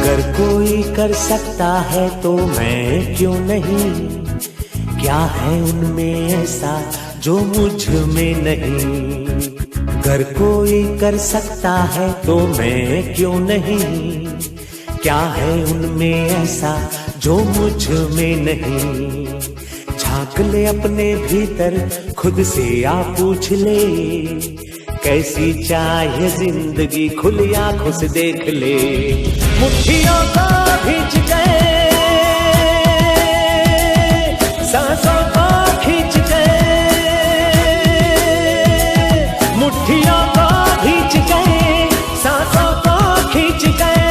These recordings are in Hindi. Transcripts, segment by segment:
अगर कोई कर सकता है तो मैं क्यों नहीं, क्या है उनमें ऐसा जो मुझ में नहीं। अगर कोई कर सकता है तो मैं क्यों नहीं, क्या है उनमें ऐसा जो मुझ में नहीं। झांक ले अपने भीतर खुद से आ पूछ ले, कैसी चाहे जिंदगी खुली आंखों से देख ले। मुट्ठियों को खींच गए, सांसों को खींच गए, मुट्ठियों को खींच गए, सांसों को खींच गए।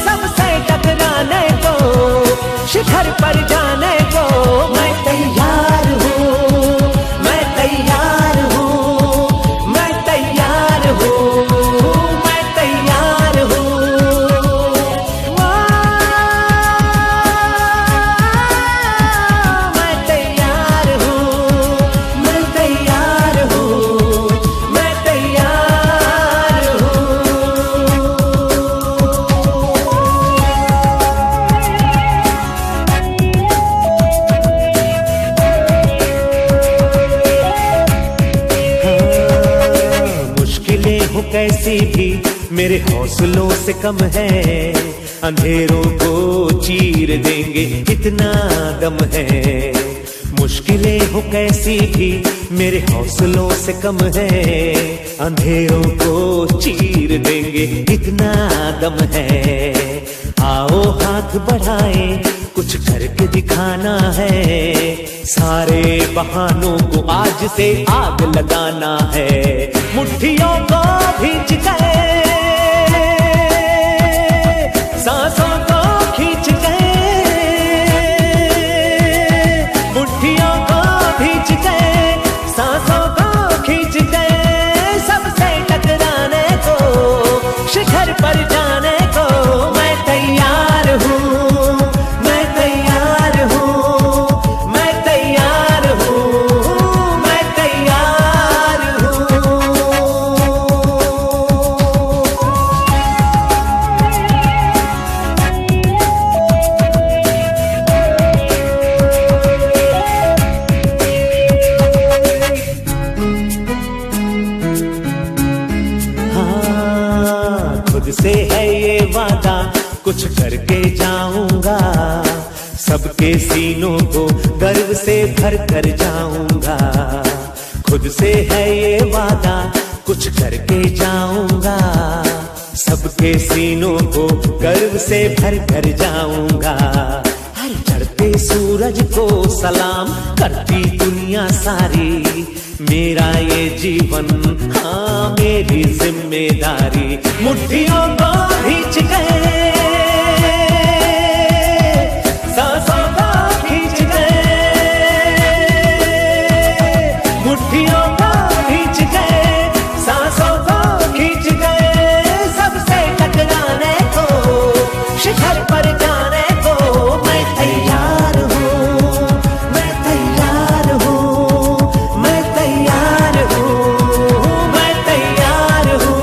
सबसे टकराने को, शिखर पर जाने को मैं तैयार हूँ, मैं तैयार हूँ, मैं तैयार हूँ, मैं तैयार हूँ। मैं तैयार हूँ, मैं तैयार हूँ, मैं तैयार हूँ। मुश्किलें हो कैसी भी मेरे हौसलों से कम है, अंधेरों को चीर देंगे इतना दम है। मुश्किलें हो कैसी भी मेरे हौसलों से कम है, अंधेरों को चीर देंगे इतना दम है। आओ हाथ बढ़ाए, कुछ करके दिखाना है, सारे बहानों को आज से आग लगाना है। मुट्ठियों को खींच गए, सांसों को खींच गए, मुट्ठियों को खींच गए, सांसों को खींच गए। सबसे टकराने को, शिखर पर जाने को मैं तैयार हूँ, मैं तैयार हूँ, मैं तैयार हूँ, मैं तैयार हूँ। हाँ, खुद से है ये वादा, कुछ करके जाऊंगा, सबके सीनों को गर्व से भर कर जाऊंगा। खुद से है ये वादा, कुछ करके जाऊंगा, सबके सीनों को गर्व से भर कर जाऊंगा। हर चढ़ते सूरज को सलाम करती दुनिया सारी, मेरा ये जीवन हाँ मेरी जिम्मेदारी। मुट्ठियों को खींच गए, सांसों को खींच गए, मुट्ठियों को खींच गए, सांसों को खींच गए। सबसे टकराने को, शिखर पर जाने को मैं तैयार हूँ, मैं तैयार हूँ, मैं तैयार हूँ, मैं तैयार हूँ,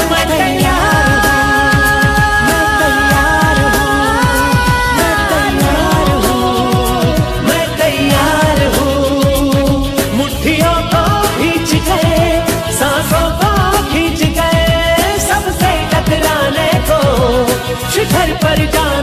मैं तैयार हूँ, मैं तैयार हूँ। मुट्ठियों को खींच गए, सांसों को खींच गए, सबसे टकराने को, शिखर पर जाने